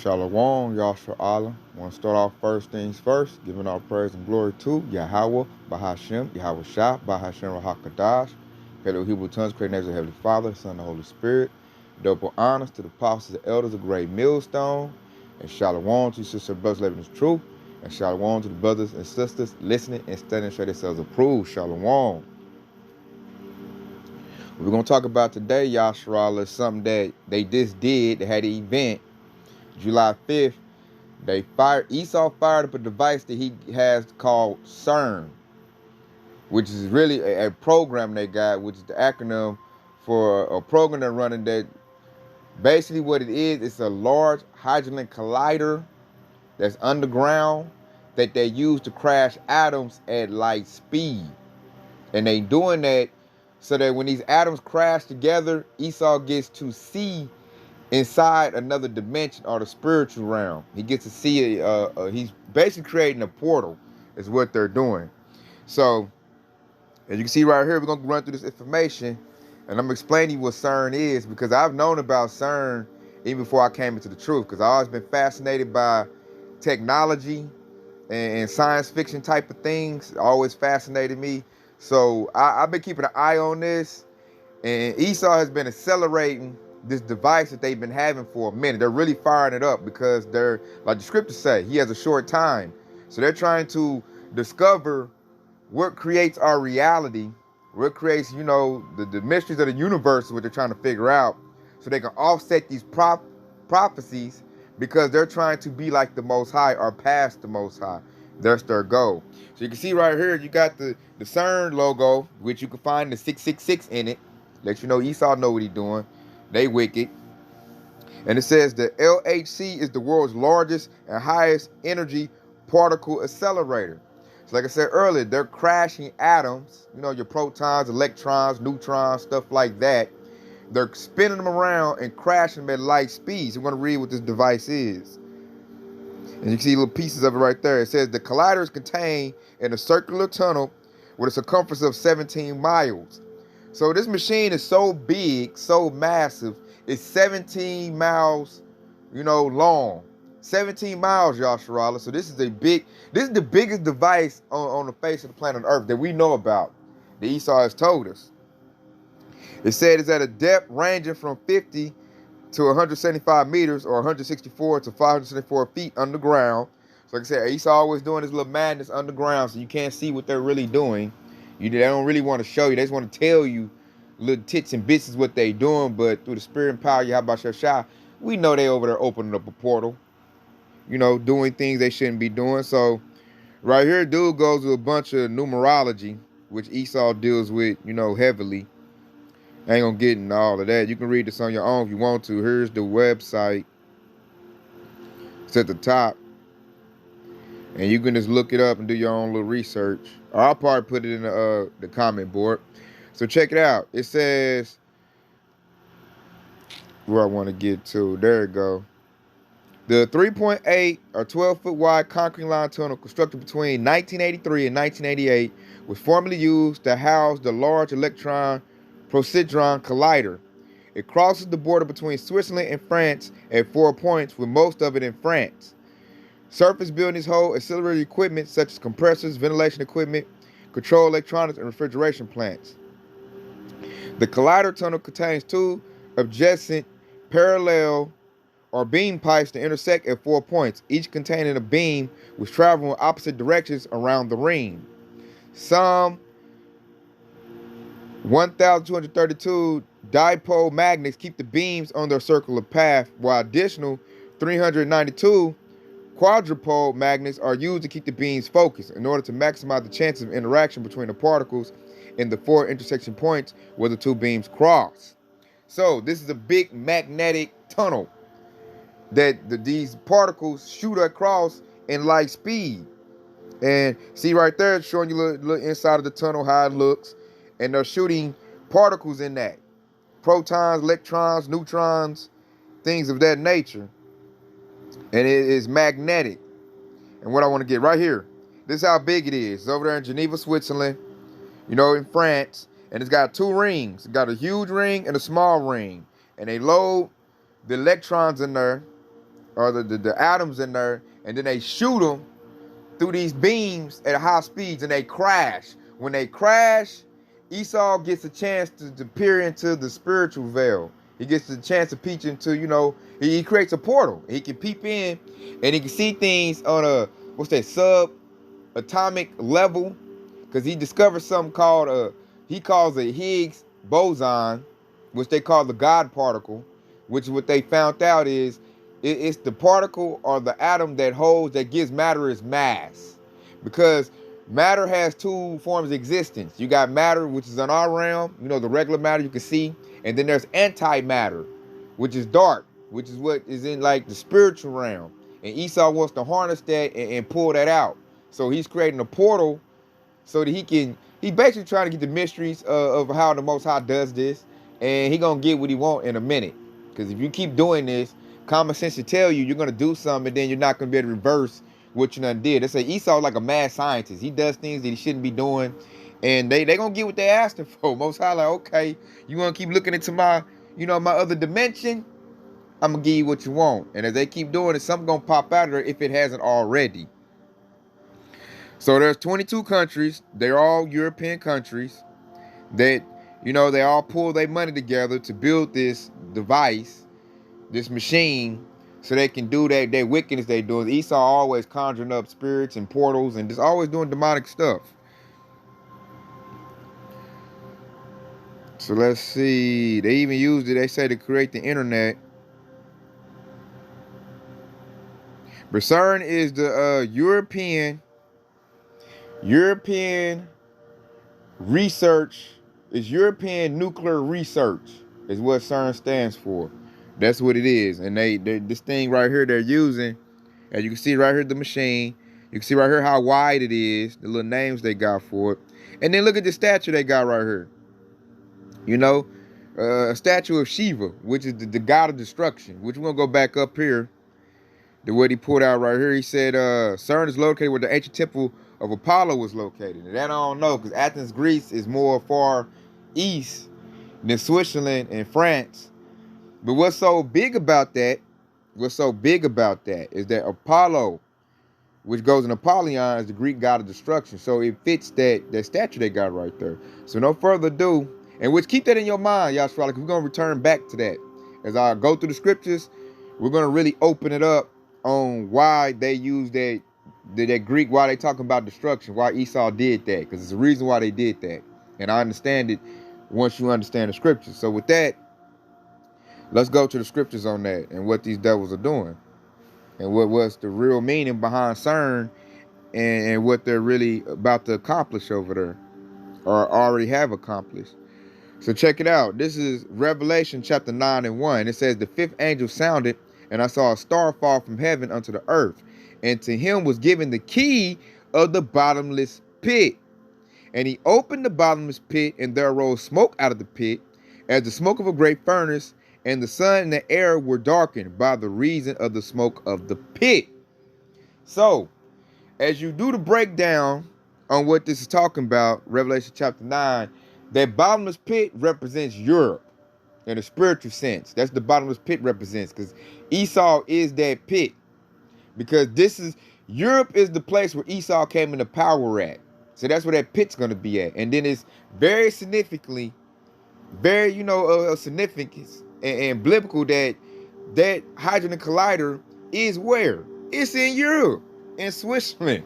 Shalom, Yashar Allah. I want to start off first things first, giving all praise and glory to Yahweh, Bahashem, Yahweh Shah, Bahashem Rahakadash. Hello, Hebrew tongues, creating names of Heavenly Father, Son, and Holy Spirit. Double honors to the apostles and elders of Great Millstone. And shalom to your sister brothers living in truth. And shalom to the brothers and sisters listening and studying, show themselves approved. Shalom. We're going to talk about today, Yashar Allah, is something that they just did. They had an event July 5th. Esau fired up a device that he has called Cern, which is really a program they got, which is the acronym for a program they're running that basically what it is, it's a large hydrogen collider that's underground that they use to crash atoms at light speed. And they doing that so that when these atoms crash together, Esau gets to see inside another dimension or the spiritual realm. He gets to see he's basically creating a portal is what they're doing. So as you can see right here, we're going to run through this information and I'm explaining what Cern is, because I've known about Cern even before I came into the truth, because I've always been fascinated by technology and science fiction type of things. It always fascinated me. So I've been keeping an eye on this, and Esau has been accelerating this device that they've been having for a minute. They're really firing it up because they're, like the scriptures say, he has a short time. So they're trying to discover what creates our reality, what creates, the mysteries of the universe, what they're trying to figure out, so they can offset these prophecies, because they're trying to be like the Most High or past the Most High. That's their goal. So you can see right here, you got the Cern logo, which you can find the 666 in it. Let you know Esau know what he's doing. They wicked. And it says the LHC is the world's largest and highest energy particle accelerator. So like I said earlier, they're crashing atoms, your protons, electrons, neutrons, stuff like that. They're spinning them around and crashing them at light speed. So we're going to read what this device is. And you can see little pieces of it right there. It says the collider is contained in a circular tunnel with a circumference of 17 miles. So this machine is so big, so massive, it's 17 miles, long. 17 miles, Yasharala. So this is the biggest device on the face of the planet Earth that we know about, that Esau has told us. It said it's at a depth ranging from 50 to 175 meters, or 164 to 574 feet underground. So like I said, Esau always doing this little madness underground, so you can't see what they're really doing. They don't really want to show you. They just want to tell you little tits and bits is what they doing, but through the spirit and power, Yahweh Shah, we know they over there opening up a portal, doing things they shouldn't be doing. So right here, dude goes with a bunch of numerology, which Esau deals with, heavily. I ain't gonna get into all of that. You can read this on your own if you want to. Here's the website. It's at the top. And you can just look it up and do your own little research. Or I'll probably put it in the comment board. So check it out. It says, where I want to get to. There it go. The 3.8 or 12-foot wide concrete line tunnel constructed between 1983 and 1988 was formerly used to house the large electron positron collider. It crosses the border between Switzerland and France at 4 points, with most of it in France. Surface buildings hold auxiliary equipment such as compressors, ventilation equipment, control electronics, and refrigeration plants. The collider tunnel contains two adjacent parallel or beam pipes to intersect at 4 points, each containing a beam which travel in opposite directions around the ring. Some 1,232 dipole magnets keep the beams on their circular path, while additional 392 quadrupole magnets are used to keep the beams focused in order to maximize the chances of interaction between the particles in the 4 intersection points where the two beams cross. So this is a big magnetic tunnel that these particles shoot across in light speed. And see right there, it's showing you a little inside of the tunnel, how it looks. And they're shooting particles in that. Protons, electrons, neutrons, things of that nature. And it is magnetic. And what I want to get right here, this is how big it is. It's over there in Geneva, Switzerland, in France. And it's got 2 rings. It's got a huge ring and a small ring. And they load the electrons in there. or the atoms in there, and then they shoot them through these beams at high speeds, and they crash. When they crash, Esau gets a chance to peer into the spiritual veil. He gets a chance to peek into, he creates a portal. He can peep in, and he can see things on a, subatomic level, because he discovered something called he calls a Higgs boson, which they call the God particle, which is what they found out is it's the particle or the atom that gives matter its mass. Because matter has two forms of existence. You got matter, which is in our realm, the regular matter you can see, and then there's antimatter, which is dark, which is what is in like the spiritual realm. And Esau wants to harness that and pull that out. So he's creating a portal so that he basically trying to get the mysteries of how the Most High does this, and he gonna get what he want in a minute. Because if you keep doing this, common sense should tell you you're gonna do something, and then you're not gonna be able to reverse what you done did. They say Esau like a mad scientist. He does things that he shouldn't be doing, and they gonna get what they asking for. Most High like, okay, you wanna keep looking into my, my other dimension? I'm gonna give you what you want. And as they keep doing it, something gonna pop out of there if it hasn't already. So there's 22 countries. They're all European countries that, they all pull their money together to build this device, this machine, so they can do that wickedness they do. Esau always conjuring up spirits and portals and just always doing demonic stuff. So let's see. They even used it, they say, to create the internet. But Cern is the European research, is European nuclear research is what CERN stands for. That's what it is. And they this thing right here they're using, as you can see right here, the machine. You can see right here how wide it is, the little names they got for it. And then look at the statue they got right here. A statue of Shiva, which is the god of destruction, which we're going to go back up here. The what he pulled out right here, he said CERN is located where the ancient temple of Apollo was located. And that I don't know, because Athens, Greece is more far east than Switzerland and France. But what's so big about that is that Apollo, which goes in Apollyon, is the Greek god of destruction. So it fits that statue they got right there. So no further ado, and which keep that in your mind, Yashra, because we're going to return back to that. As I go through the scriptures, we're going to really open it up on why they use that Greek, why they talking about destruction, why Esau did that, because it's the reason why they did that. And I understand it once you understand the scriptures. So with that, let's go to the scriptures on that and what these devils are doing and what was the real meaning behind CERN and what they're really about to accomplish over there or already have accomplished. So check it out. This is Revelation chapter 9:1. It says, the fifth angel sounded, and I saw a star fall from heaven unto the earth, and to him was given the key of the bottomless pit. And he opened the bottomless pit, and there arose smoke out of the pit, as the smoke of a great furnace, and the sun and the air were darkened by the reason of the smoke of the pit. So, as you do the breakdown on what this is talking about, Revelation chapter 9, that bottomless pit represents Europe in a spiritual sense. That's the bottomless pit represents, because Esau is that pit. Because Europe is the place where Esau came into power at. So that's where that pit's going to be at. And then it's very significantly, very, significance and biblical that hydrogen collider is where? It's in Europe, in Switzerland,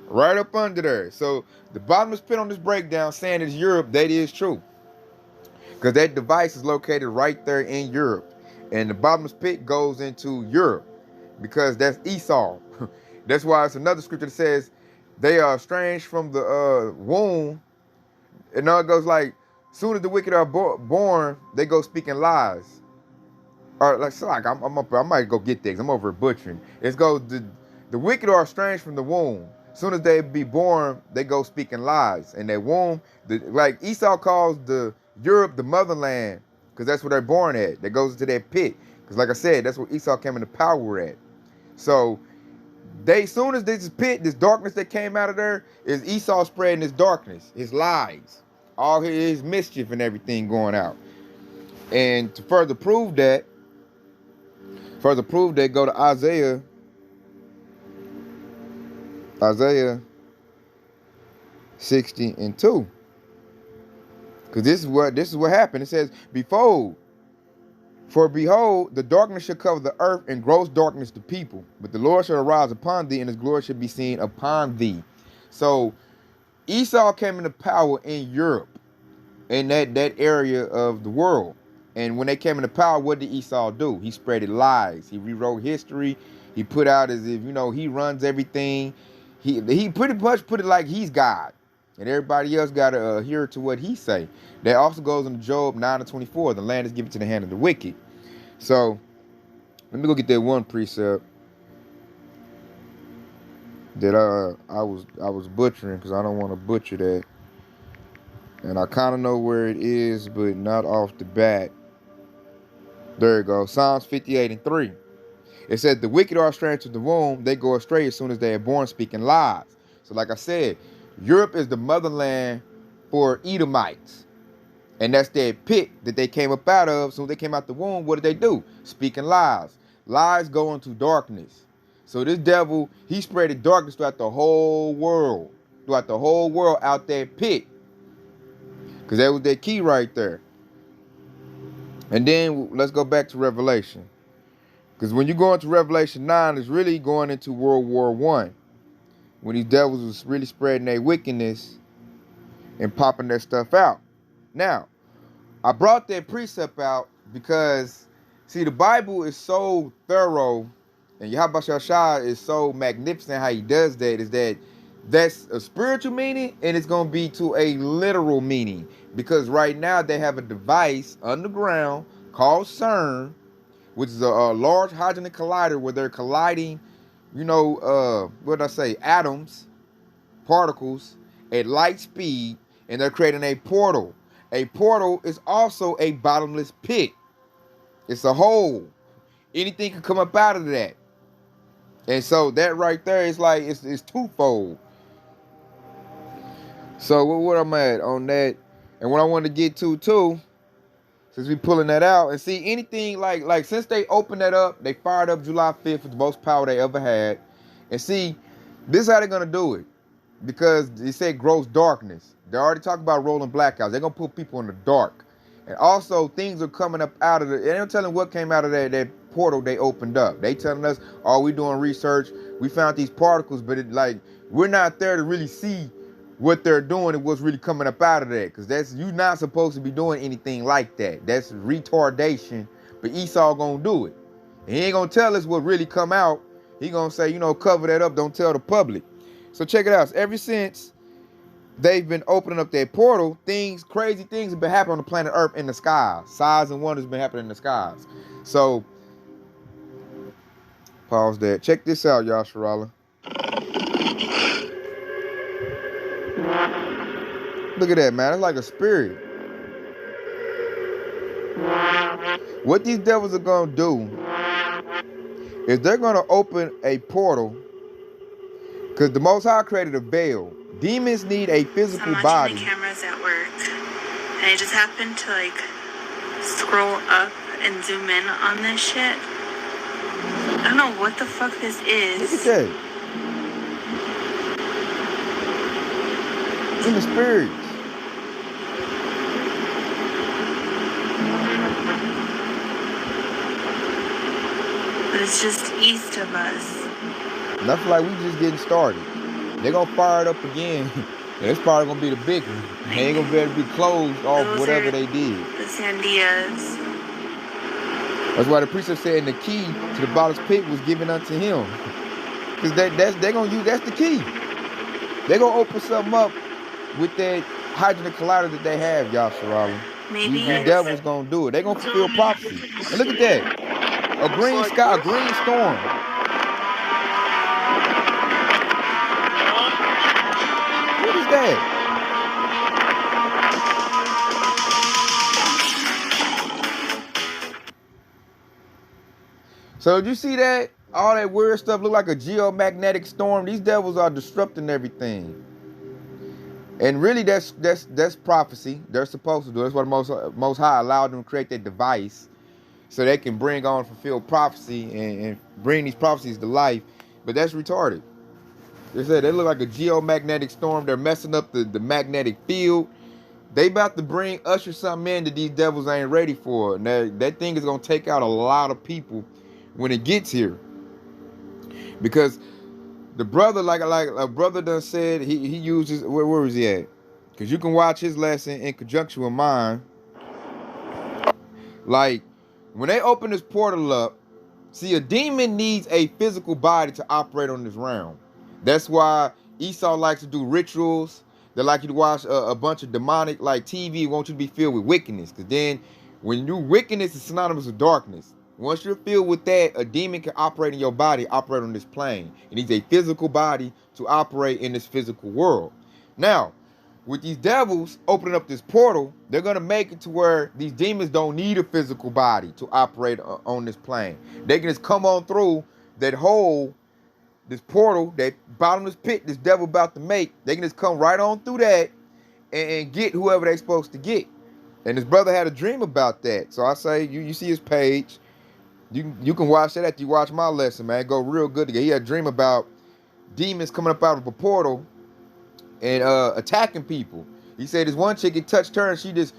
right up under there. So the bottomless pit on this breakdown saying it's Europe, that is true. Because that device is located right there in Europe. And the bottomless pit goes into Europe because that's Esau. That's why it's another scripture that says they are estranged from the womb. And now it goes like, soon as the wicked are born, they go speaking lies. Or like, so like I might go get things. I'm over butchering. It goes, the wicked are estranged from the womb. Soon as they be born, they go speaking lies. And that womb, like Esau calls the Europe the motherland, because that's where they're born at. That goes into that pit. Because like I said, that's where Esau came into power at. So soon as this pit, this darkness that came out of there, is Esau spreading his darkness, his lies, all his mischief and everything going out. And to further prove that, Further proof, they go to Isaiah 60:2. Because this is what happened. It says, behold, the darkness shall cover the earth, and gross darkness the people. But the Lord shall arise upon thee, and his glory shall be seen upon thee. So Esau came into power in Europe, in that area of the world. And when they came into power, what did Esau do? He spreaded lies. He rewrote history. He put out as if, he runs everything. He pretty much put it like he's God. And everybody else got to adhere to what he say. That also goes into Job 9:24. The land is given to the hand of the wicked. So, let me go get that one precept that I was butchering, because I don't want to butcher that. And I kind of know where it is, but not off the bat. There you go. Psalms 58:3. It said, the wicked are strange to the womb. They go astray as soon as they are born, speaking lies. So like I said, Europe is the motherland for Edomites. And that's their pit that they came up out of. So when they came out the womb, what did they do? Speaking lies. Lies go into darkness. So this devil, he spread darkness throughout the whole world. Throughout the whole world out that pit. Because that was their key right there. And then let's go back to Revelation. Because when you go into Revelation 9, it's really going into World War I. When these devils was really spreading their wickedness and popping their stuff out. Now, I brought that precept out because, see, the Bible is so thorough, and Yahweh Shah is so magnificent how he does that, that's a spiritual meaning, and it's going to be to a literal meaning. Because right now they have a device underground called Cern, which is a large hadron collider where they're colliding, atoms, particles at light speed, and they're creating a portal. A portal is also a bottomless pit. It's a hole. Anything can come up out of that. And so that right there is like, it's twofold. So what I'm at on that, and what I want to get to too, since we pulling that out, and see anything like since they opened that up, they fired up July 5th with the most power they ever had. And see, this is how they're gonna do it. Because they said gross darkness. They already talked about rolling blackouts. They're gonna put people in the dark. And also things are coming up out of they don't tell them what came out of that portal they opened up. They telling us, oh, we doing research, we found these particles, but we're not there to really see what they're doing and what's really coming up out of that. Because you're not supposed to be doing anything like that. That's retardation. But Esau gonna do it. And he ain't gonna tell us what really come out. He gonna say, cover that up, don't tell the public. So check it out. Ever since they've been opening up that portal, crazy things have been happening on the planet Earth in the skies. Signs and wonders have been happening in the skies. So, pause that. Check this out, Yasharala. Look at that, man. It's like a spirit. What these devils are going to do is they're going to open a portal, because the Most High created a veil. Demons need a physical body. I'm watching the cameras at work, and I just happened to scroll up and zoom in on this shit. I don't know what the fuck this is. Look at that. In the spirits. But it's just east of us. Nothing like we just getting started. They're going to fire it up again. And it's probably going to be the big one. They ain't going to be able to be closed off whatever they did. The Sandias. That's why the precept said, the key to the bottomless pit was given unto him. Because they're going to use, that's the key. They're going to open something up with that hydrogen collider that they have, Yasharala. Maybe these devils going to do it. They're going to fulfill prophecy. And look at that. A green sky, a green storm. What is that? So did you see that? All that weird stuff look like a geomagnetic storm. These devils are disrupting everything. And really that's prophecy. They're supposed to do it. That's what the Most High allowed them to create that device. so they can bring on fulfilled prophecy and bring these prophecies to life. But that's retarded. They said they look like a geomagnetic storm. They're messing up the magnetic field. They about to bring usher something in that these devils ain't ready for. And that thing is gonna take out a lot of people when it gets here. Because the brother, like a brother done said, he uses where was he at? Because you can watch his lesson in conjunction with mine. Like when they open this portal up, see, a demon needs a physical body to operate on this realm. That's why Esau likes to do rituals. They like you to watch a bunch of demonic like TV. Want you to be filled with wickedness, because then when you wickedness is synonymous with darkness. Once you're filled with that, a demon can operate in your body, operate on this plane. It needs a physical body to operate in this physical world. Now, with these devils opening up this portal, they're going to make it to where these demons don't need a physical body to operate on this plane. They can just come on through that hole, this portal, that bottomless pit this devil about to make. They can just come right on through that and get whoever they're supposed to get. And his brother had a dream about that. So I say, you see his page. You can watch that after you watch my lesson, man. Go real good together. He had a dream about demons coming up out of a portal and attacking people. He said this one chick, it touched her and she just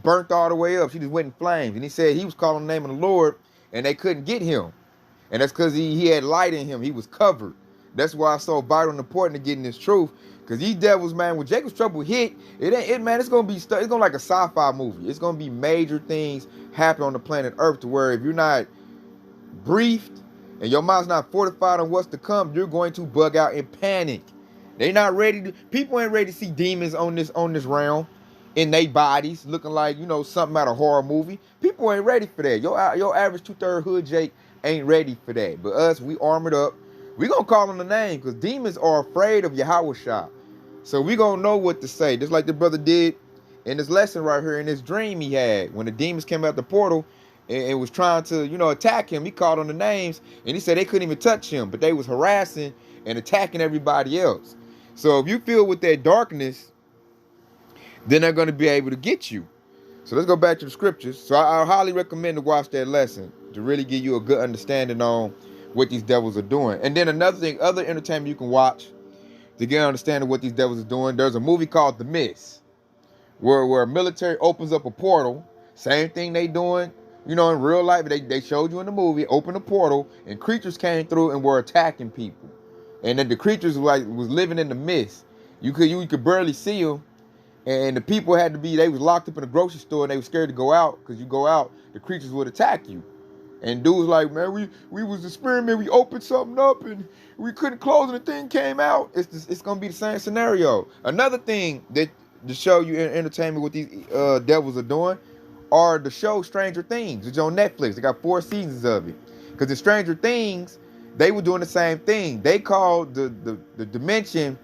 burnt all the way up. She just went in flames. And he said he was calling the name of the Lord and they couldn't get him. And that's because he had light in him. He was covered. That's why it's so vital and important to getting this truth. Because these devils, man, when Jacob's trouble hit, it's gonna be like a sci-fi movie. It's gonna be major things happen on the planet Earth to where if you're not briefed and your mind's not fortified on what's to come, you're going to bug out and panic. They not ready to. People ain't ready to see demons on this realm in their bodies, looking like something out of a horror movie. People ain't ready for that. Your average 2/3 hood Jake ain't ready for that. But us, we armored up. We gonna call on the name because demons are afraid of Yahweh Shah. So we gonna know what to say, just like the brother did in this lesson right here in this dream he had when the demons came out the portal and was trying to attack him. He called on the names and he said they couldn't even touch him, but they was harassing and attacking everybody else. So if you feel with that darkness, then they're going to be able to get you. So let's go back to the scriptures. So I highly recommend to watch that lesson to really give you a good understanding on what these devils are doing. And then another thing, other entertainment you can watch to get an understanding of what these devils are doing. There's a movie called The Mist, where military opens up a portal. Same thing they doing, in real life. They showed you in the movie, open a portal, and creatures came through and were attacking people. And then the creatures was living in the mist. You could barely see them. And the people they was locked up in a grocery store and they were scared to go out because you go out, the creatures would attack you. And dudes like, man, we was experiment, we opened something up and we couldn't close and the thing came out. It's gonna be the same scenario. Another thing that to show you in entertainment what these devils are doing are the show Stranger Things. It's on Netflix. They got 4 seasons of it. Because in Stranger Things, they were doing the same thing. They called the dimension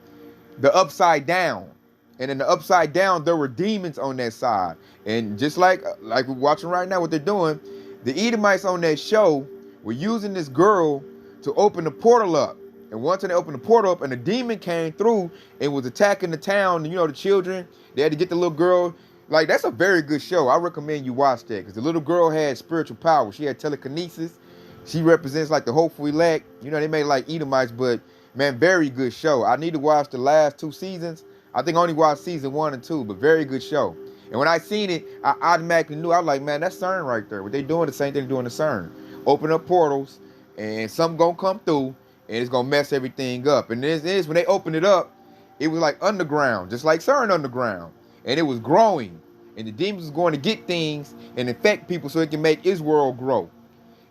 the upside down. And in the upside down, there were demons on that side. And just like we're watching right now what they're doing, the Edomites on that show were using this girl to open the portal up. And once they opened the portal up and a demon came through and was attacking the town, the children, they had to get the little girl. Like, that's a very good show. I recommend you watch that because the little girl had spiritual power. She had telekinesis. She represents like the hopeful elect. They made like Edomites, but man, very good show. I need to watch the last 2 seasons. I think I only watched season 1 and 2, but very good show. And when I seen it, I automatically knew. I was like, man, that's Cern right there. What they doing, the same thing they're doing to Cern. Open up portals, and something gonna come through, and it's gonna mess everything up. And this is when they opened it up, it was like underground, just like Cern underground. And it was growing. And the demons was going to get things and infect people so it can make his world grow.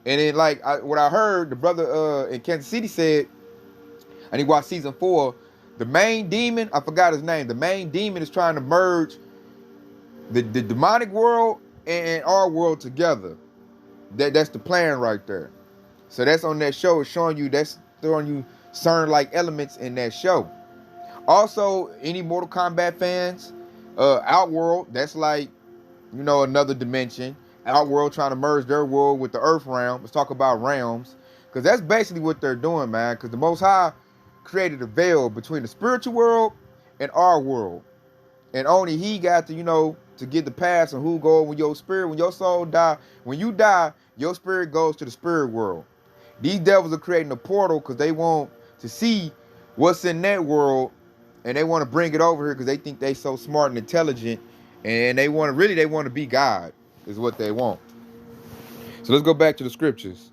And then, what I heard, the brother in Kansas City said, and he watched season 4, the main demon, I forgot his name, the main demon is trying to merge the demonic world and our world together. That's the plan right there. So that's on that show. It's showing you, that's throwing you Cern-like elements in that show. Also, any Mortal Kombat fans, Outworld, that's like, another dimension. Outworld trying to merge their world with the Earth realm. Let's talk about realms. Because that's basically what they're doing, man. Because the Most High created a veil between the spiritual world and our world. And only he got to, to get the pass on who go when your spirit, when your soul die. When you die, your spirit goes to the spirit world. These devils are creating a portal because they want to see what's in that world, and they want to bring it over here because they think they so smart and intelligent, and they want to be God, is what they want. So let's go back to the scriptures,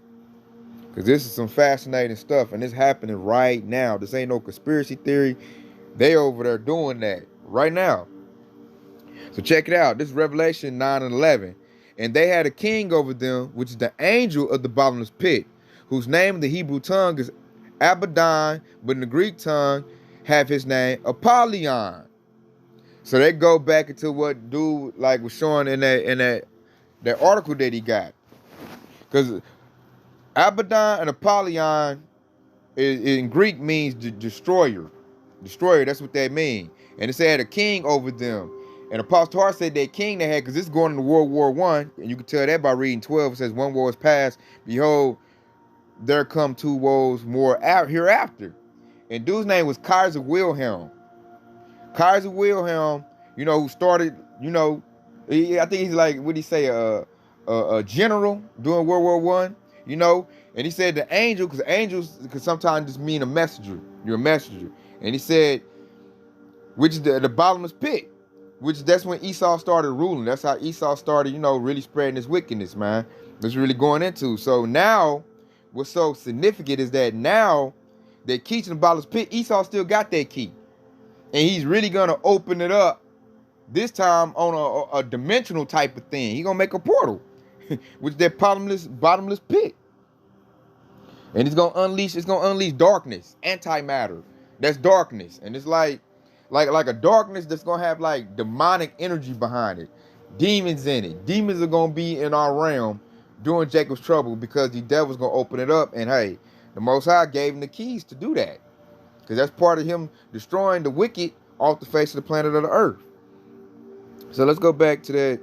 because this is some fascinating stuff, and it's happening right now. This ain't no conspiracy theory. They over there doing that right now. So check it out. This is Revelation 9 and 11. And they had a king over them, which is the angel of the bottomless pit, whose name in the Hebrew tongue is Abaddon, but in the Greek tongue have his name Apollyon. So they go back into what dude like was showing in that article that he got. Because Abaddon and Apollyon in Greek means destroyer. Destroyer, that's what that mean. And it said a king over them. And Apostle Hart said that king they had, because this is going into World War I, and you can tell that by reading 12. It says, one war is past, behold, there come two wars more out hereafter. And dude's name was Kaiser Wilhelm. Kaiser Wilhelm, who started, I think he's like, what did he say, a general during World War I, and he said the angel, because angels could sometimes just mean a messenger. You're a messenger. And he said, which is the bottomless pit, which that's when Esau started ruling. That's how Esau started, really spreading his wickedness, man. That's really going into. So now, what's so significant is that now that key to the bottomless pit, Esau still got that key. And he's really going to open it up, this time on a dimensional type of thing. He's going to make a portal, which is that bottomless pit. And it's going to unleash darkness, antimatter. That's darkness. And it's like a darkness that's going to have like demonic energy behind it. Demons in it. Demons are going to be in our realm during Jacob's trouble, because the devil's going to open it up. And hey, the Most High gave him the keys to do that, because that's part of him destroying the wicked off the face of the planet of the earth. So let's go back to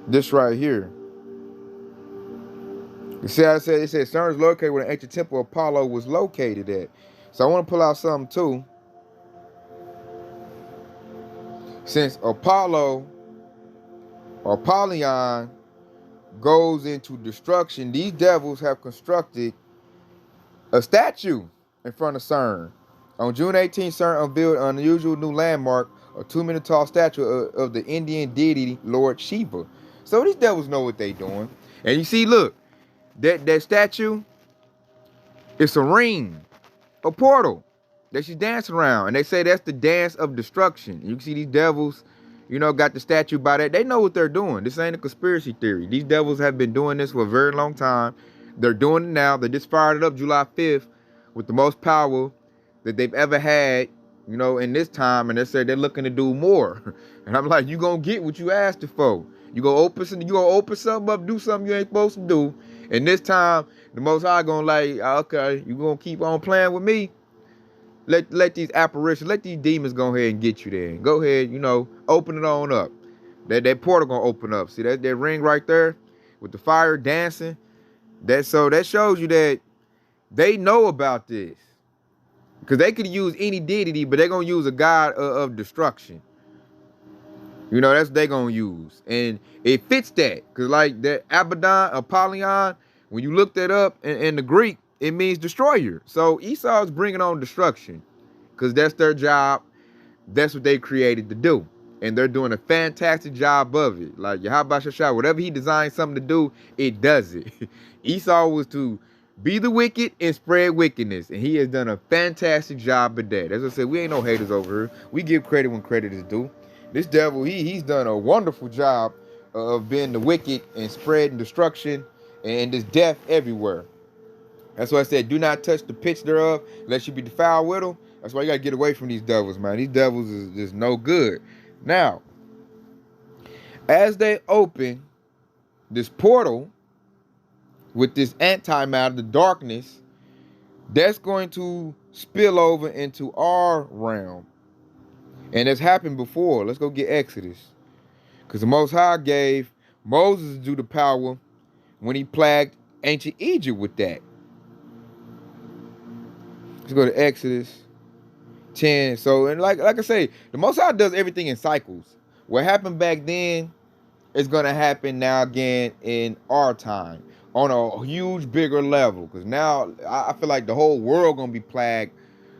this right here. You see how it said Cern is located where the ancient temple of Apollo was located at. So I want to pull out something too. Since Apollo or Apollyon goes into destruction, these devils have constructed a statue in front of Cern. On June 18th, Cern unveiled an unusual new landmark, a 2-meter tall statue of the Indian deity Lord Shiva. So these devils know what they doing. And you see, look, that statue, it's a ring, a portal that she's dancing around. And they say that's the dance of destruction. You can see these devils, got the statue by that. They know what they're doing. This ain't a conspiracy theory. These devils have been doing this for a very long time. They're doing it now. They just fired it up July 5th with the most power that they've ever had, in this time. And they said they're looking to do more. And I'm like, you gonna get what you asked for. You gonna open something up, do something you ain't supposed to do. And this time, the Most High gonna like, okay, you gonna keep on playing with me? Let these apparitions, let these demons go ahead and get you there. Go ahead, open it on up. That portal gonna open up. See that ring right there with the fire dancing? That shows you that they know about this. Because they could use any deity, but they're gonna use a god of destruction. That's what they gonna use. And it fits that. Because like that Abaddon, Apollyon, when you look that up in the Greek, it means destroyer. So Esau's bringing on destruction, because that's their job. That's what they created to do. And they're doing a fantastic job of it. Like Yahweh Shashai, whatever he designed something to do, it does it. Esau was to be the wicked and spread wickedness. And he has done a fantastic job of that. As I said, we ain't no haters over here. We give credit when credit is due. This devil, he's done a wonderful job of being the wicked and spreading destruction and this death everywhere. That's why I said, do not touch the pitch thereof, lest you be defiled with them. That's why you got to get away from these devils, man. These devils is just no good. Now, as they open this portal with this antimatter, the darkness, that's going to spill over into our realm. And it's happened before. Let's go get Exodus. Because the Most High gave Moses due the power when he plagued ancient Egypt with that. Let's go to Exodus 10. So, and like I say, the Most High does everything in cycles. What happened back then is gonna happen now again in our time on a huge, bigger level. Because now I feel like the whole world gonna be plagued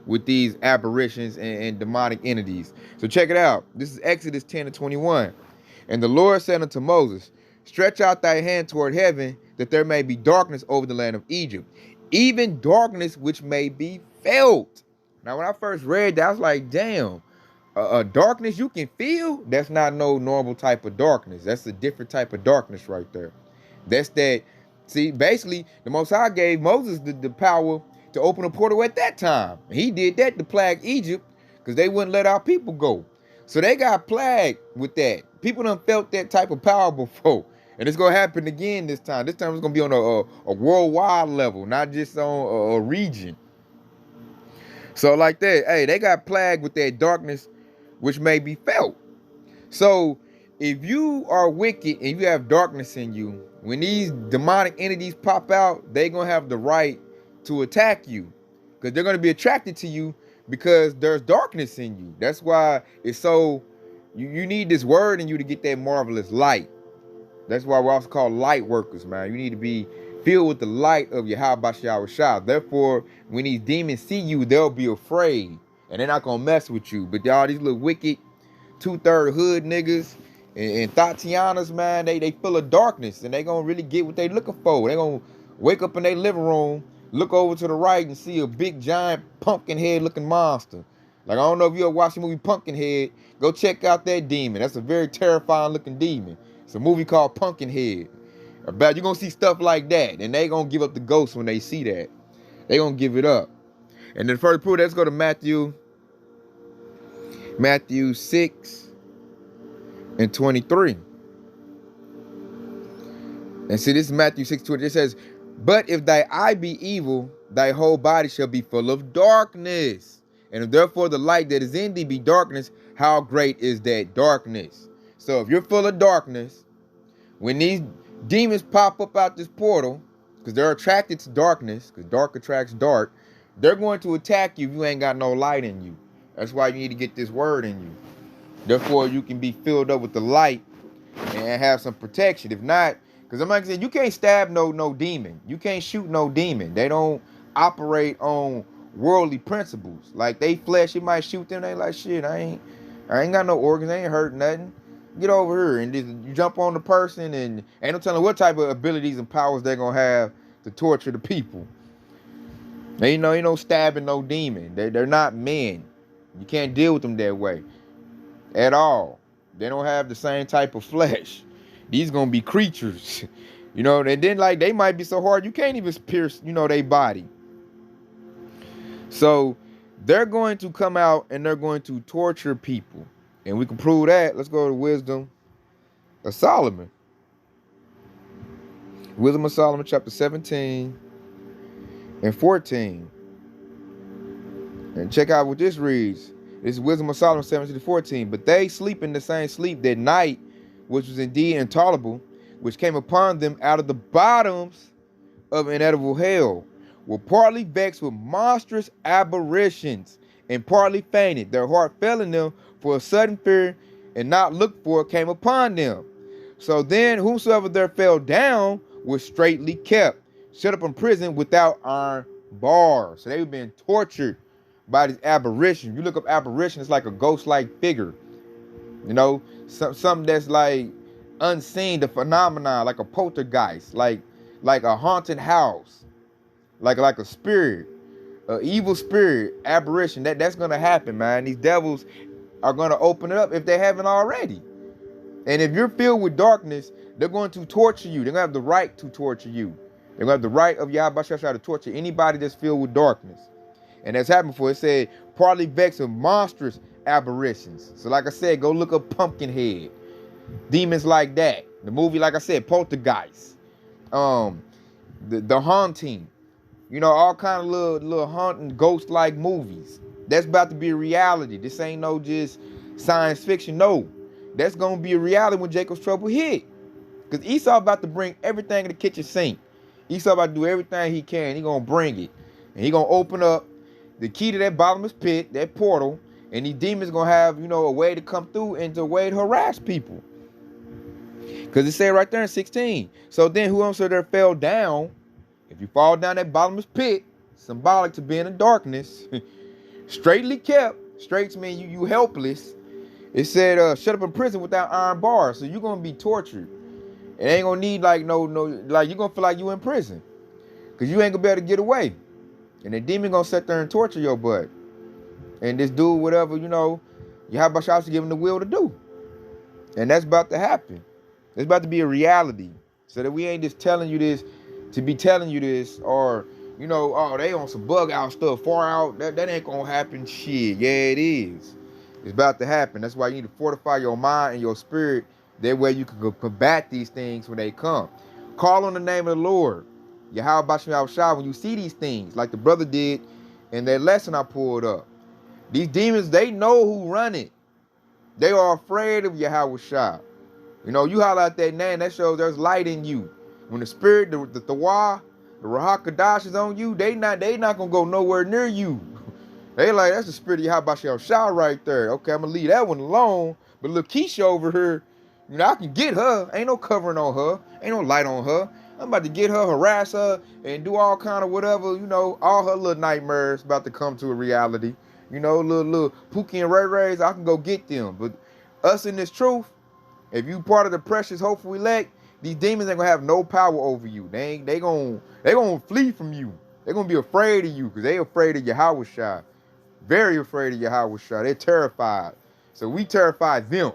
with these apparitions and demonic entities. So check it out. This is Exodus 10:21. And the Lord said unto Moses, stretch out thy hand toward heaven, that there may be darkness over the land of Egypt, even darkness which may be felt. Now, when I first read that, I was like, damn, a darkness you can feel? That's not no normal type of darkness. That's a different type of darkness right there. That's that. See, basically, the Most High gave Moses the power to open a portal at that time. He did that to plague Egypt because they wouldn't let our people go. So they got plagued with that. People done felt that type of power before. And it's going to happen again this time. This time it's going to be on a worldwide level, not just on a region. So like that, hey, they got plagued with that darkness which may be felt. So if you are wicked and you have darkness in you, when these demonic entities pop out, they're going to have the right to attack you because they're going to be attracted to you because there's darkness in you. That's why it's so, you need this word in you to get that marvelous light. That's why we're also called light workers, man. You need to be filled with the light of Yahweh Shah. Therefore, when these demons see you, they'll be afraid and they're not going to mess with you. But all these little wicked 2/3 hood niggas and Tatianas, man, they full of darkness and they gonna really get what they looking for. They gonna wake up in their living room, look over to the right and see a big giant pumpkin head looking monster. Like, I don't know if you ever watched the movie Pumpkinhead. Go check out that demon. That's a very terrifying looking demon. It's a movie called Pumpkinhead. About you're gonna see stuff like that, and they gonna give up the ghost when they see that. They gonna give it up. And then further proof, let's go to Matthew 6:23. And see, this is Matthew 6:20. It says, but if thy eye be evil, thy whole body shall be full of darkness. And if therefore the light that is in thee be darkness, how great is that darkness? So if you're full of darkness, when these demons pop up out this portal, because they're attracted to darkness, because dark attracts dark, they're going to attack you if you ain't got no light in you. That's why you need to get this word in you. Therefore, you can be filled up with the light and have some protection. If not, because I'm like saying, you can't stab no demon. You can't shoot no demon. They don't operate on worldly principles. Like they flesh, you might shoot them. They like, shit, I ain't got no organs. I ain't hurt nothing. Get over here. And just, you jump on the person and ain't no telling what type of abilities and powers they're going to have to torture the people. Ain't no stabbing no demon. They're not men. You can't deal with them that way at all. They don't have the same type of flesh. These gonna be creatures, and then like they might be so hard you can't even pierce, their body. So they're going to come out and they're going to torture people, and we can prove that. Let's go to Wisdom of Solomon. Wisdom of Solomon, chapter 17 and 14. And check out what this reads. This is Wisdom of Solomon 17 to 14. But they sleep in the same sleep that night, which was indeed intolerable, which came upon them out of the bottoms of inedible hell, were partly vexed with monstrous aberrations, and partly fainted. Their heart fell in them, for a sudden fear and not looked for came upon them. So then whosoever there fell down was straitly kept, shut up in prison without iron bars. So they were being tortured by these apparitions. You look up apparition, it's like a ghost-like figure. Something that's like unseen, the phenomenon, like a poltergeist, like a haunted house, like a spirit, an evil spirit, apparition. That's gonna happen, man. These devils are gonna open it up if they haven't already. And if you're filled with darkness, they're going to torture you. They're gonna have the right to torture you. They're gonna have the right of Yahweh to torture anybody that's filled with darkness. And that's happened before. It said, partly vexed with monstrous aberrations. So like I said, go look up Pumpkinhead. Demons like that. The movie, like I said, Poltergeist. The Haunting. All kind of little haunting, ghost-like movies. That's about to be a reality. This ain't no just science fiction. No. That's going to be a reality when Jacob's trouble hit. Because Esau about to bring everything in the kitchen sink. Esau about to do everything he can. He going to bring it. And he going to open up the key to that bottomless pit, that portal, And these demons gonna have, a way to come through and a way to harass people. Because it said right there in 16. So then whoever fell down, if you fall down that bottomless pit, symbolic to being in darkness, straightly kept, straight's mean you helpless. It said shut up in prison without iron bars. So you're gonna be tortured. It ain't gonna need like no, like you're gonna feel like you in prison. Cause you ain't gonna be able to get away. And the demon gonna sit there and torture your butt. And this dude, whatever, Yahweh Shah to give him the will to do. And that's about to happen. It's about to be a reality. So that we ain't just telling you this to be telling you this, or, oh, they on some bug out stuff far out. That ain't gonna happen. Shit. Yeah, it is. It's about to happen. That's why you need to fortify your mind and your spirit. That way you can combat these things when they come. Call on the name of the Lord. Yahweh Shah, when you see these things, like the brother did in that lesson I pulled up. These demons, they know who run it. They are afraid of Yahweh Shah. You holler out that name, that shows there's light in you. When the spirit, the Tawah, the Rahakadash is on you, they not gonna go nowhere near you. They like, that's the spirit of Yahweh Shah right there. Okay, I'm gonna leave that one alone. But look, Keisha over here, I can get her. Ain't no covering on her. Ain't no light on her. I'm about to get her, harass her, and do all kind of whatever, all her little nightmares about to come to a reality. Little Pookie and Ray Rays, I can go get them. But us in this truth, if you part of the precious, hopeful elect, these demons ain't gonna have no power over you. They gonna flee from you. They're gonna be afraid of you because they afraid of Yahweh Shah. Very afraid of Yahweh Shah. They're terrified. So we terrify them.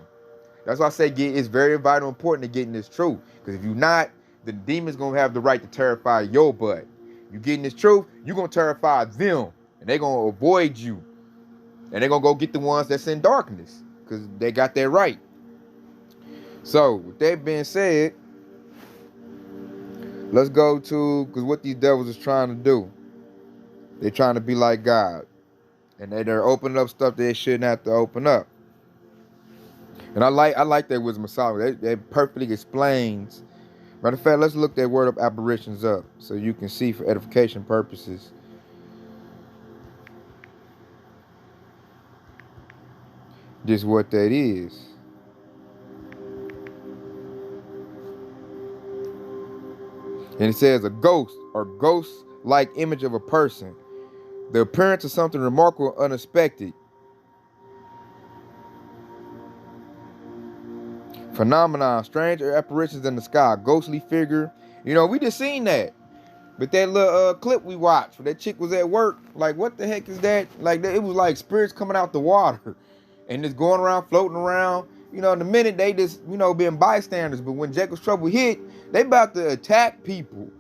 That's why I say it's very vital important to get in this truth. Because if you're not, the demon's gonna have the right to terrify your butt. You get in this truth, you're gonna terrify them. And they're gonna avoid you. And they're gonna go get the ones that's in darkness. Because they got that right. So, with that being said, let's go to, because what these devils is trying to do. They're trying to be like God. And they're opening up stuff they shouldn't have to open up. And I like that wisdom of Solomon. That perfectly explains. Matter of fact, let's look that word of apparitions up so you can see for edification purposes. Just what that is. And it says a ghost or ghost-like image of a person. The appearance of something remarkable, unexpected. Phenomenon, strange apparitions in the sky, ghostly figure. We just seen that. But that little clip we watched, where that chick was at work, like, what the heck is that? Like, it was like spirits coming out the water and just going around, floating around. In the minute they just, being bystanders. But when Jacob's trouble hit, they about to attack people.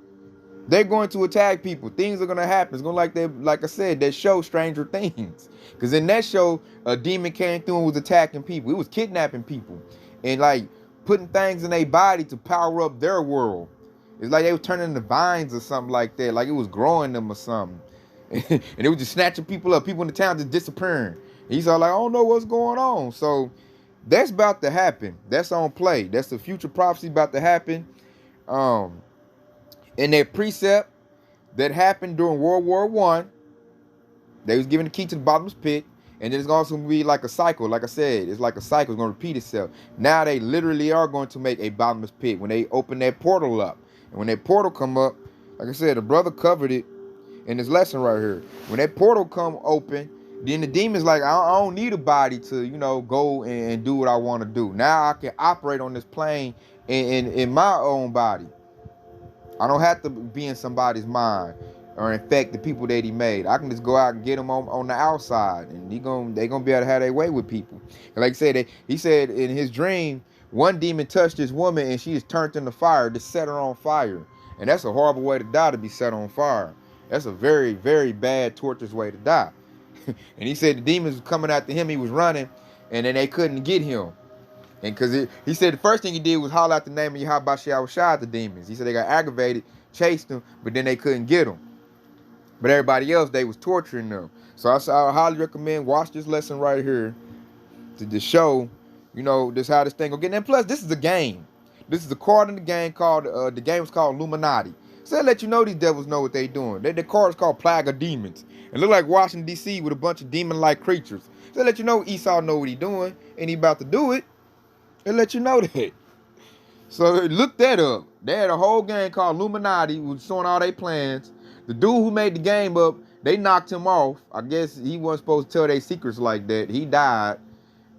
They're going to attack people. Things are going to happen. It's going to like I said, that show Stranger Things. Because in that show, a demon came through and was attacking people. It was kidnapping people and like putting things in their body to power up their world. It's like they were turning into vines or something like that. Like it was growing them or something. And it was just snatching people up. People in the town just disappearing. And he's all like, I don't know what's going on. So that's about to happen. That's on play. That's the future prophecy about to happen. In that precept that happened during World War I, they was given the key to the bottomless pit. And then it's also going to be like a cycle. Like I said, it's like a cycle. It's going to repeat itself. Now they literally are going to make a bottomless pit when they open that portal up. And when that portal come up, like I said, the brother covered it in this lesson right here. When that portal come open, then the demon's like, I don't need a body to, go and do what I want to do. Now I can operate on this plane in my own body. I don't have to be in somebody's mind or infect the people that he made. I can just go out and get them on the outside, and they gonna be able to have their way with people. And like I said, he said in his dream, one demon touched this woman and she just turned into fire, just set her on fire. And that's a horrible way to die, to be set on fire. That's a very, very bad, torturous way to die. And he said the demons was coming after him. He was running, and then they couldn't get him. And because he said the first thing he did was holler out the name of Yahweh Shah at the demons. He said they got aggravated, chased them, but then they couldn't get them. But everybody else, they was torturing them. So I highly recommend watch this lesson right here to show, this how this thing will get. And plus, this is a game. This is a card in the game called, the game is called Illuminati. So that let you know these devils know what they doing. The card is called Plague of Demons. It look like Washington, D.C. with a bunch of demon-like creatures. So let you know Esau know what he doing, and he about to do it. It let you know that. So look that up. They had a whole game called Illuminati, was showing all their plans. The dude who made the game up, they knocked him off. I guess he wasn't supposed to tell their secrets like that. He died,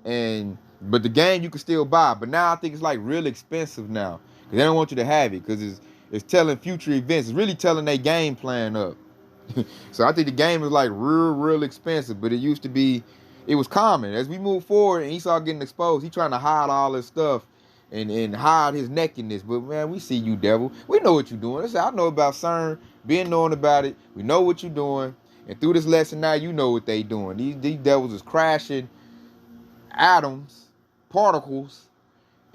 but the game you can still buy. But now I think it's like real expensive now, because they don't want you to have it, because it's telling future events. It's really telling their game plan up. So I think the game is like real expensive, but it used to be, it was common. As we move forward and Esau getting exposed, he trying to hide all this stuff and hide his nakedness. But man, we see you, devil. We know what you're doing. Listen, I know about Cern, been knowing about it. We know what you're doing. And through this lesson now, you know what they doing. These devils is crashing atoms, particles,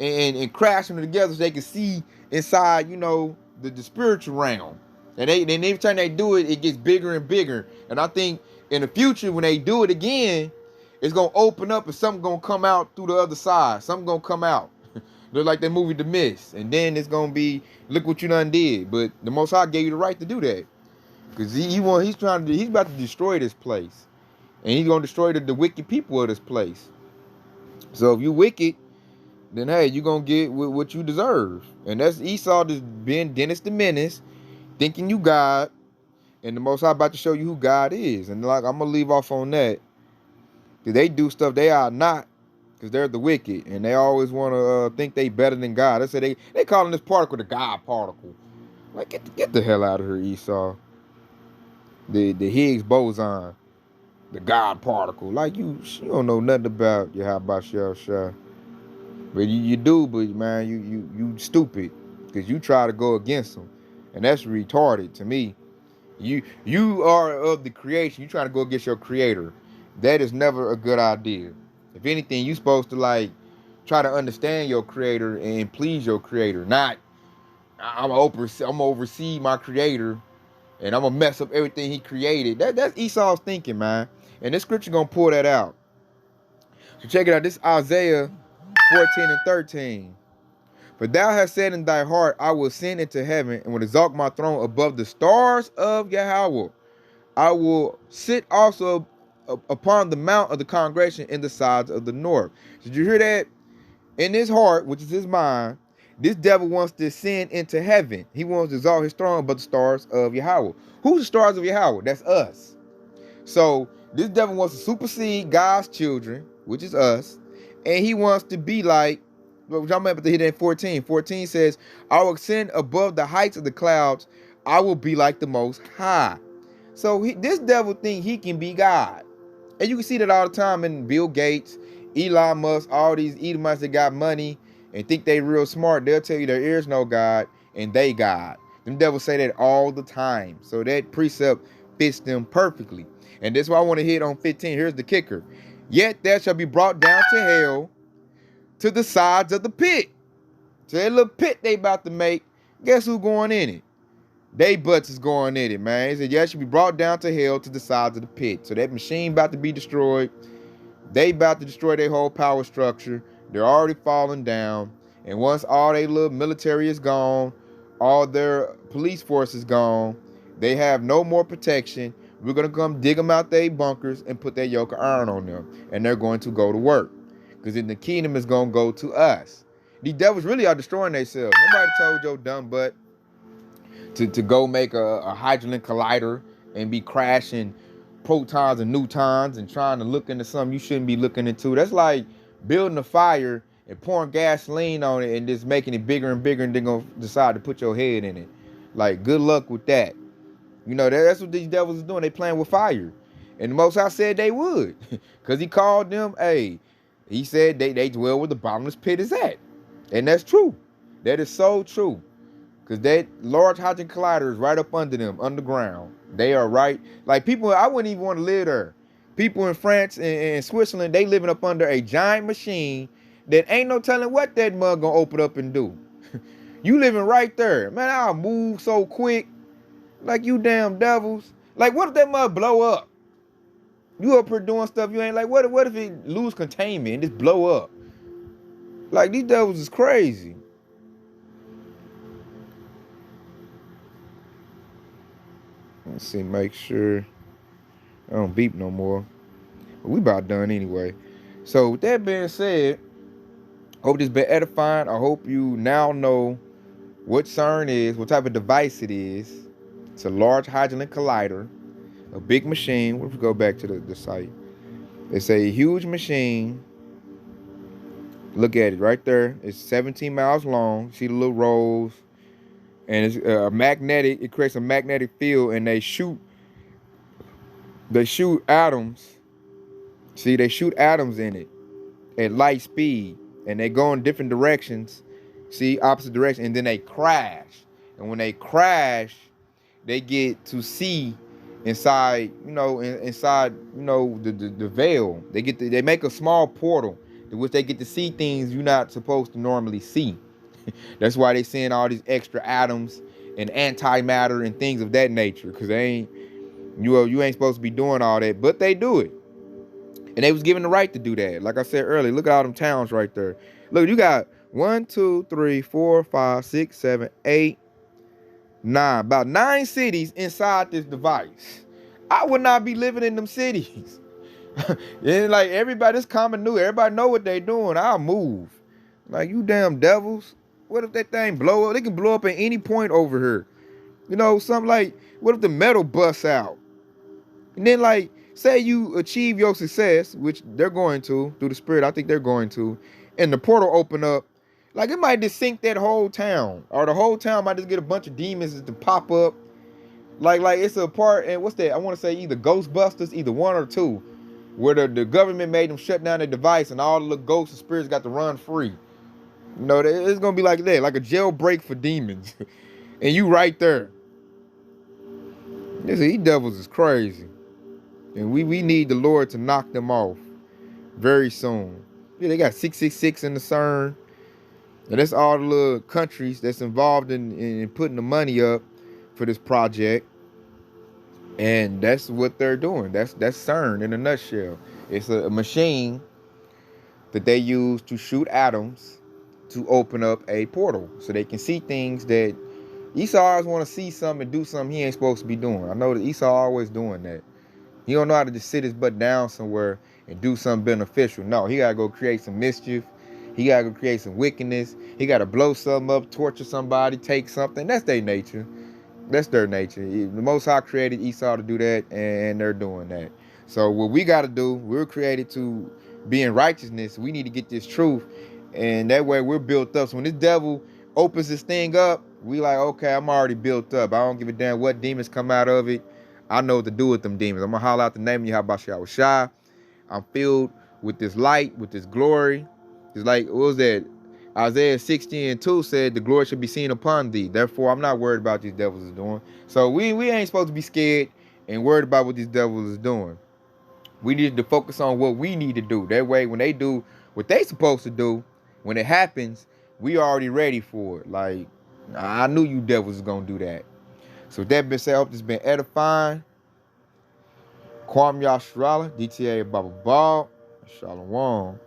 and crashing them together so they can see inside, the spiritual realm. And every time they do it, it gets bigger and bigger. And I think in the future, when they do it again, it's gonna open up and something gonna come out through the other side. Something gonna come out. Look like that movie The Mist. And then it's gonna be, look what you done did. But the Most High gave you the right to do that. Because he's about to destroy this place. And he's gonna destroy the wicked people of this place. So if you wicked, then hey, you're going to get what you deserve. And that's Esau just being Dennis the Menace, thinking you God, and the Most High about to show you who God is. And like, I'm going to leave off on that. Because they do stuff they are not, because they're the wicked. And they always want to think they better than God. They say they calling this particle the God particle. Like, get the hell out of here, Esau. The Higgs boson, the God particle. Like, you don't know nothing about Yahweh. But you do, but man, you stupid, because you try to go against them, and that's retarded to me. You are of the creation. You trying to go against your creator. That is never a good idea. If anything, you supposed to like try to understand your creator and please your creator. Not I'm gonna oversee my creator and I'm gonna mess up everything he created. That's Esau's thinking, man. And this scripture gonna pull that out. So check it out. This is Isaiah 14 and 13. For thou hast said in thy heart, I will ascend into heaven and will exalt my throne above the stars of Yahweh. I will sit also upon the mount of the congregation in the sides of the north. Did you hear that? In his heart, which is his mind, this devil wants to ascend into heaven. He wants to exalt his throne above the stars of Yahweh. Who's the stars of Yahweh? That's us. So this devil wants to supersede God's children, which is us, and he wants to be like, I'm about to hit in 14. 14 says, I will ascend above the heights of the clouds. I will be like the Most High. So this devil think he can be God. And you can see that all the time in Bill Gates, Elon Musk, all these Edomites that got money and think they real smart. They'll tell you there is no God and they God. Them devils say that all the time. So that precept fits them perfectly. And that's why I want to hit on 15. Here's the kicker. Yet there shall be brought down to hell to the sides of the pit. So that little pit they about to make, guess who going in it? They butts is going in it, man. He said, yeah, it should be brought down to hell to the sides of the pit. So that machine about to be destroyed. They about to destroy their whole power structure. They're already falling down. And once all their little military is gone, all their police force is gone, they have no more protection. We're going to come dig them out their bunkers and put that yoke of iron on them. And they're going to go to work. Because then the kingdom is going to go to us. These devils really are destroying themselves. Nobody told your dumb butt to go make a hydrogen collider and be crashing protons and neutrons and trying to look into something you shouldn't be looking into. That's like building a fire and pouring gasoline on it and just making it bigger and bigger, and then gonna decide to put your head in it. Like, good luck with that. That's what these devils is doing. They playing with fire. And the Most High said they would. Because he called them, he said they dwell where the bottomless pit is at. And that's true. That is so true. Because that large hydrogen collider is right up under them, underground. They are right. Like, people, I wouldn't even want to live there. People in France and Switzerland, they living up under a giant machine that ain't no telling what that mug gonna open up and do. You living right there. Man, I'll move so quick. Like, you damn devils. Like, what if that mug blow up? You up here doing stuff you ain't like. What if it lose containment and just blow up? Like, these devils is crazy. Let's see, make sure I don't beep no more. We about done anyway. So with that being said, hope this been edifying. I hope you now know what CERN is, what type of device it is. It's a large hadron collider, a big machine. Let's go back to the site. It's a huge machine. Look at it right there. It's 17 miles long. See the little rolls, and it's magnetic. It creates a magnetic field, and they shoot atoms. See, they shoot atoms in it at light speed, and they go in different directions. See, opposite direction, and then they crash. And when they crash, they get to see inside, inside, the veil. They make a small portal to which they get to see things you're not supposed to normally see. That's why they send all these extra atoms and antimatter and things of that nature, because you ain't supposed to be doing all that, but they do it. And they was given the right to do that. Like I said earlier, look at all them towns right there. Look, you got 1, 2, 3, 4, 5, 6, 7, 8, 9. About 9 cities inside this device. I would not be living in them cities. And like everybody, it's common new. Everybody know what they doing. I'll move. Like, you damn devils. What if that thing blow up? They can blow up at any point over here. Something like, what if the metal busts out? And then, like, say you achieve your success, which they're going to, through the spirit, I think they're going to, and the portal open up, like, it might just sink that whole town. Or the whole town might just get a bunch of demons to pop up. Like it's a part, and what's that? I want to say either Ghostbusters, either 1 or 2, where the government made them shut down their device and all the ghosts and spirits got to run free. It's going to be like that, like a jailbreak for demons. And you right there. These devils is crazy. And we need the Lord to knock them off very soon. Yeah, they got 666 in the Cern. And that's all the little countries that's involved in putting the money up for this project. And that's what they're doing. That's Cern in a nutshell. It's a machine that they use to shoot atoms to open up a portal so they can see things that Esau always want to see something and do something he ain't supposed to be doing. I know that Esau always doing that. He don't know how to just sit his butt down somewhere and do something beneficial. No, he gotta go create some mischief. He gotta go create some wickedness. He gotta blow something up, torture somebody, take something. That's their nature. That's their nature. The Most High created Esau to do that, and they're doing that. So what we gotta do, we're created to be in righteousness. We need to get this truth, and that way we're built up. So when this devil opens this thing up, we like, okay, I'm already built up. I don't give a damn what demons come out of it. I know what to do with them demons. I'm going to holler out the name of Yahawashi Shai. I'm filled with this light, with this glory. It's like, what was that? Isaiah 60:2 said, the glory should be seen upon thee. Therefore, I'm not worried about these devils is doing. So we ain't supposed to be scared and worried about what these devils is doing. We need to focus on what we need to do. That way, when they do what they supposed to do, when it happens, we already ready for it. Like, I knew you devils was going to do that. So with that being said, I hope this has been edifying. Kwam Yashrala, DTA Baba Ball, Shalom.